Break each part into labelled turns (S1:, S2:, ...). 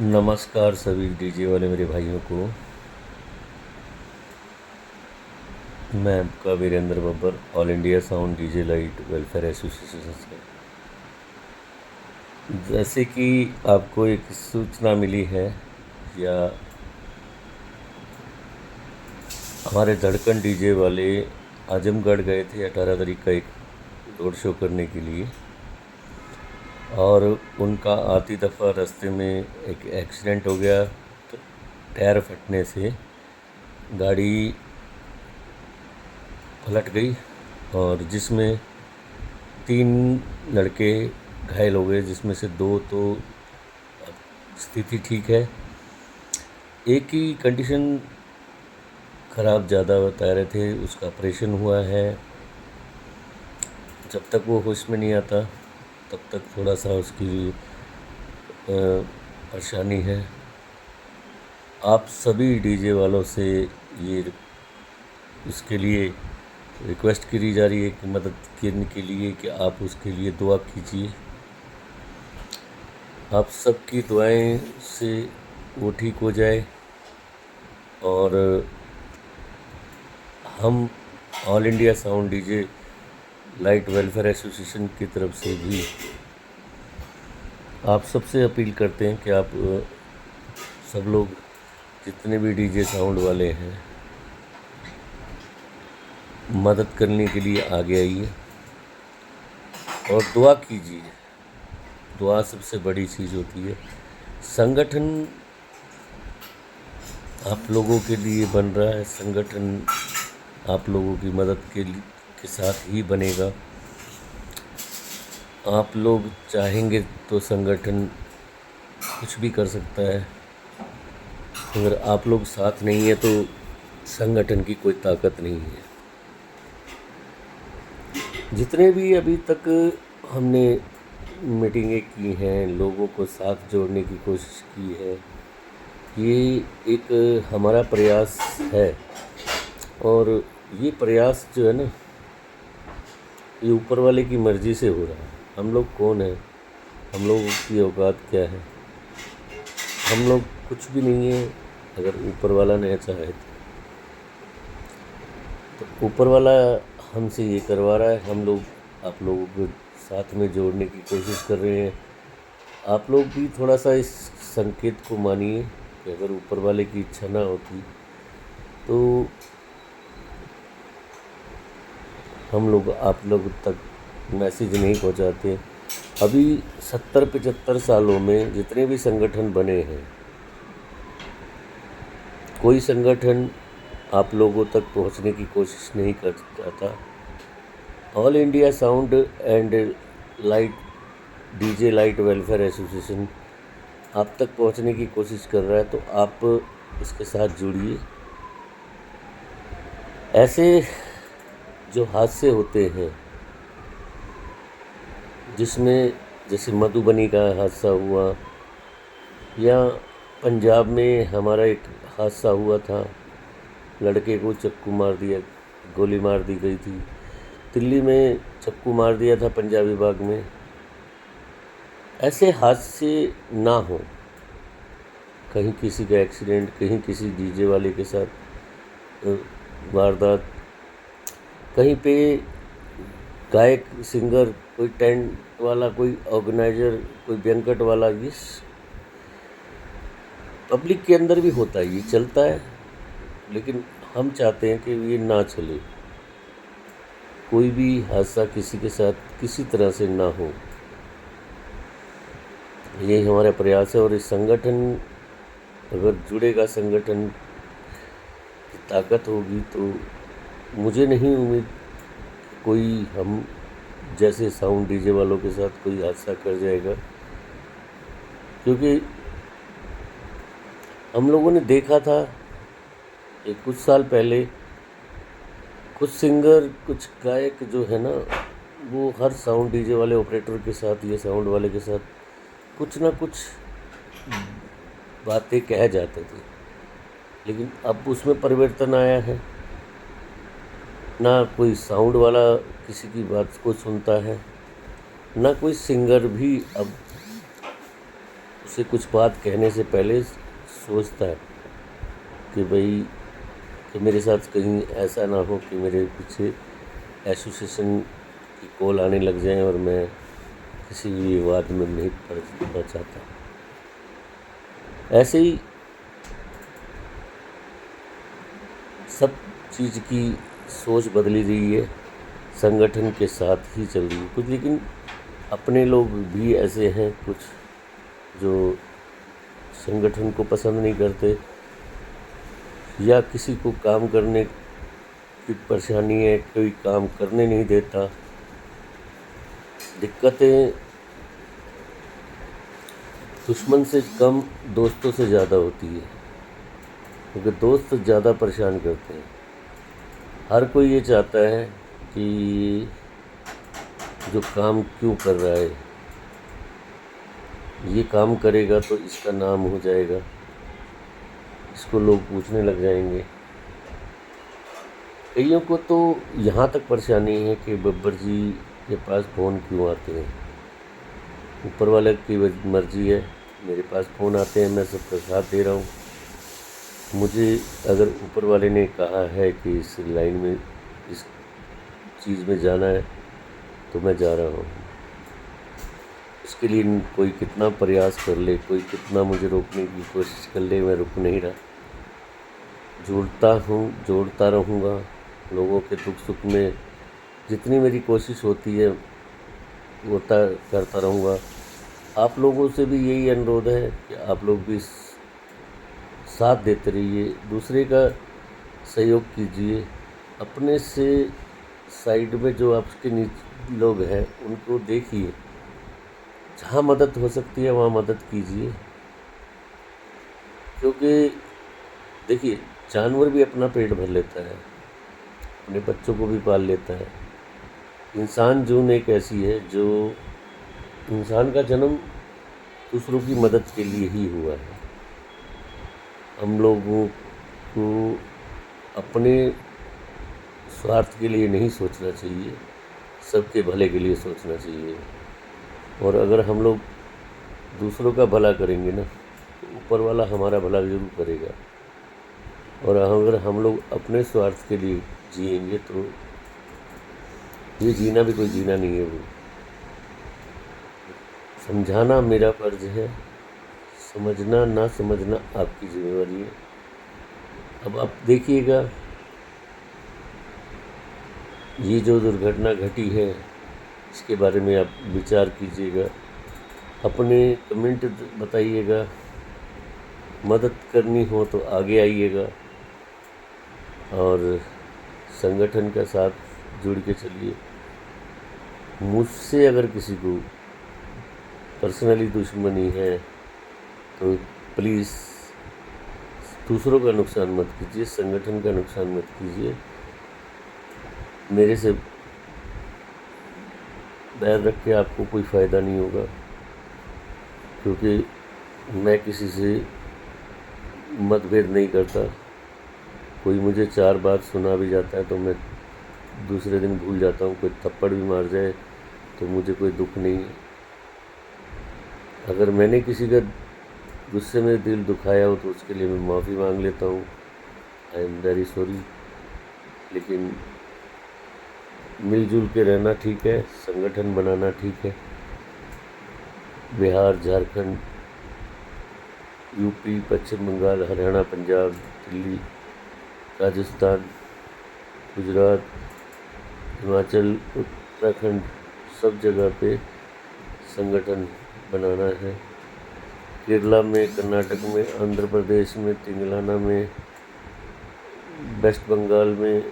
S1: नमस्कार सभी डीजे वाले मेरे भाइयों को। मैं आपका Virendra Babbar all India sound DJ light welfare association से। जैसे कि आपको एक सूचना मिली है या हमारे धड़कन डीजे वाले आजमगढ़ गए थे 18 तारीख का एक रोड शो करने के लिए, और उनका आती दफ़ा रास्ते में एक एक्सीडेंट हो गया। तो टायर फटने से गाड़ी पलट गई और जिसमें 3 लड़के घायल हो गए, जिसमें से 2 तो स्थिति ठीक है। एक की कंडीशन ख़राब ज़्यादा बता रहे थे, उसका ऑपरेशन हुआ है। जब तक वो होश में नहीं आता तब तक थोड़ा सा उसकी परेशानी है। आप सभी डीजे वालों से ये उसके लिए रिक्वेस्ट करी जा रही है कि मदद करने के लिए कि आप उसके लिए दुआ कीजिए। आप सबकी दुआएं से वो ठीक हो जाए। और हम all India sound DJ light welfare association की तरफ से भी आप सबसे अपील करते हैं कि आप सब लोग जितने भी डीजे साउंड वाले हैं मदद करने के लिए आगे आइए और दुआ कीजिए। दुआ सबसे बड़ी चीज़ होती है। संगठन आप लोगों के लिए बन रहा है, संगठन आप लोगों की मदद के साथ ही बनेगा। आप लोग चाहेंगे तो संगठन कुछ भी कर सकता है। अगर आप लोग साथ नहीं है तो संगठन की कोई ताकत नहीं है। जितने भी अभी तक हमने मीटिंगें की हैं, लोगों को साथ जोड़ने की कोशिश की है, ये एक हमारा प्रयास है। और ये प्रयास जो है ना, ये ऊपर वाले की मर्ज़ी से हो रहा है। हम लोग कौन हैं, हम लोगों की औकात क्या है? हम लोग कुछ भी नहीं है अगर ऊपर वाला नहीं चाहे तो ऊपर वाला हमसे ये करवा रहा है। हम लोग आप लोगों को साथ में जोड़ने की कोशिश कर रहे हैं। आप लोग भी थोड़ा सा इस संकेत को मानिए कि अगर ऊपर वाले की इच्छा ना होती तो हम लोग आप लोग तक मैसेज नहीं पहुंचाते। अभी 70-75 सालों में जितने भी संगठन बने हैं, कोई संगठन आप लोगों तक पहुंचने की कोशिश नहीं करता था। All India sound and light DJ light welfare association आप तक पहुंचने की कोशिश कर रहा है, तो आप इसके साथ जुड़िए। ऐसे जो हादसे होते हैं, जिसमें जैसे मधुबनी का हादसा हुआ या पंजाब में हमारा एक हादसा हुआ था, लड़के को चक्कू मार दिया, गोली मार दी गई थी। दिल्ली में चक्कू मार दिया था पंजाबी बाग में। ऐसे हादसे ना हो, कहीं किसी का एक्सीडेंट, कहीं किसी डीजे वाले के साथ वारदात, कहीं पे गायक सिंगर, कोई टेंट वाला, कोई ऑर्गेनाइजर, कोई बैंक्वेट वाला, ये पब्लिक के अंदर भी होता है, ये चलता है। लेकिन हम चाहते हैं कि ये ना चले, कोई भी हादसा किसी के साथ किसी तरह से ना हो। यही हमारा प्रयास है। और इस संगठन अगर जुड़ेगा, संगठन की ताकत होगी, तो मुझे नहीं उम्मीद कोई हम जैसे साउंड डीजे वालों के साथ कोई हादसा कर जाएगा, क्योंकि हम लोगों ने देखा था कि कुछ साल पहले कुछ सिंगर, कुछ गायक जो है ना, वो हर साउंड डीजे वाले ऑपरेटर के साथ, ये साउंड वाले के साथ कुछ ना कुछ बातें कह जाते थे। लेकिन अब उसमें परिवर्तन आया है, ना कोई साउंड वाला किसी की बात को सुनता है, ना कोई सिंगर भी अब उसे कुछ बात कहने से पहले सोचता है कि भाई कि मेरे साथ कहीं ऐसा ना हो कि मेरे पीछे एसोसिएशन की कॉल आने लग जाए और मैं किसी भी विवाद में नहीं पड़ना चाहता। ऐसे ही सब चीज़ की सोच बदली रही है, संगठन के साथ ही चल रही है कुछ, लेकिन अपने लोग भी ऐसे हैं कुछ जो संगठन को पसंद नहीं करते, या किसी को काम करने की परेशानी है, कोई काम करने नहीं देता। दिक्कतें दुश्मन से कम दोस्तों से ज़्यादा होती है, क्योंकि दोस्त ज़्यादा परेशान करते हैं। हर कोई ये चाहता है कि जो काम क्यों कर रहा है, ये काम करेगा तो इसका नाम हो जाएगा, इसको लोग पूछने लग जाएंगे। कईयों को तो यहाँ तक परेशानी है कि बब्बर जी के पास फ़ोन क्यों आते हैं। ऊपर वाले की मर्जी है, मेरे पास फ़ोन आते हैं, मैं सबका साथ दे रहा हूँ। मुझे अगर ऊपर वाले ने कहा है कि इस लाइन में इस चीज़ में जाना है तो मैं जा रहा हूँ। इसके लिए कोई कितना प्रयास कर ले, कोई कितना मुझे रोकने की कोशिश कर ले, मैं रुक नहीं रहा। जोड़ता रहूँगा लोगों के दुख सुख में, जितनी मेरी कोशिश होती है वो करता रहूँगा। आप लोगों से भी यही अनुरोध है कि आप लोग भी साथ देते रहिए, दूसरे का सहयोग कीजिए। अपने से साइड में जो आपके नीचे लोग हैं उनको देखिए, जहाँ मदद हो सकती है वहाँ मदद कीजिए। क्योंकि देखिए, जानवर भी अपना पेट भर लेता है, अपने बच्चों को भी पाल लेता है। इंसान जून एक ऐसी है जो इंसान का जन्म दूसरों की मदद के लिए ही हुआ है। हम लोगों को अपने स्वार्थ के लिए नहीं सोचना चाहिए, सबके भले के लिए सोचना चाहिए। और अगर हम लोग दूसरों का भला करेंगे ना, तो ऊपर वाला हमारा भला जरूर करेगा। और अगर हम लोग अपने स्वार्थ के लिए जिएंगे तो ये जीना भी कोई जीना नहीं है। वो समझाना मेरा फर्ज है, समझना ना समझना आपकी जिम्मेवारी है। अब आप देखिएगा, ये जो दुर्घटना घटी है इसके बारे में आप विचार कीजिएगा, अपने कमेंट बताइएगा। मदद करनी हो तो आगे आइएगा और संगठन का साथ जुड़ के चलिए। मुझसे अगर किसी को पर्सनली दुश्मनी है तो प्लीज़ दूसरों का नुकसान मत कीजिए, संगठन का नुकसान मत कीजिए। मेरे से बैर रख के आपको कोई फ़ायदा नहीं होगा, क्योंकि मैं किसी से मतभेद नहीं करता। कोई मुझे 4 बार सुना भी जाता है तो मैं दूसरे दिन भूल जाता हूँ। कोई थप्पड़ भी मार जाए तो मुझे कोई दुख नहीं है। अगर मैंने किसी का गुस्से में दिल दुखाया हो तो उसके लिए मैं माफ़ी मांग लेता हूँ, आई एम वेरी सॉरी। लेकिन मिलजुल के रहना ठीक है, संगठन बनाना ठीक है। बिहार, झारखंड, यूपी, पश्चिम बंगाल, हरियाणा, पंजाब, दिल्ली, राजस्थान, गुजरात, हिमाचल, उत्तराखंड, सब जगह पे संगठन बनाना है। केरला में, कर्नाटक में, आंध्र प्रदेश में, तेलंगाना में, वेस्ट बंगाल में,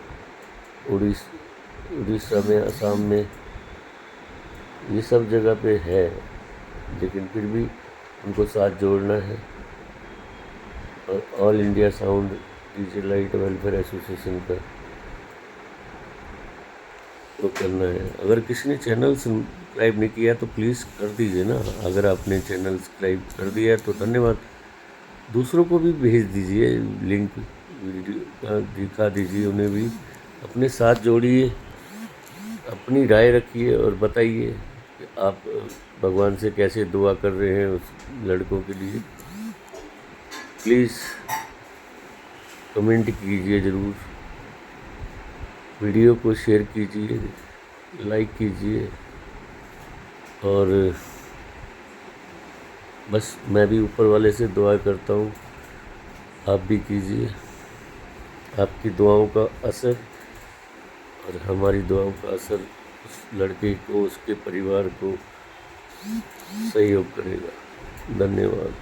S1: उड़ीसा में, असम में, ये सब जगह पे है। लेकिन फिर भी उनको साथ जोड़ना है। और all India sound DJ light welfare association का तो करना है। अगर किसी ने चैनल सब्सक्राइब नहीं किया तो प्लीज़ कर दीजिए ना। अगर आपने चैनल सब्सक्राइब कर दिया है तो धन्यवाद। दूसरों को भी भेज दीजिए, लिंक वीडियो का दिखा दीजिए, उन्हें भी अपने साथ जोड़िए, अपनी राय रखिए और बताइए कि आप भगवान से कैसे दुआ कर रहे हैं उस लड़कों के लिए। प्लीज़ कमेंट कीजिए ज़रूर, वीडियो को शेयर कीजिए, लाइक कीजिए, और बस मैं भी ऊपर वाले से दुआ करता हूँ, आप भी कीजिए। आपकी दुआओं का असर और हमारी दुआओं का असर उस लड़के को, उसके परिवार को सहयोग करेगा। धन्यवाद।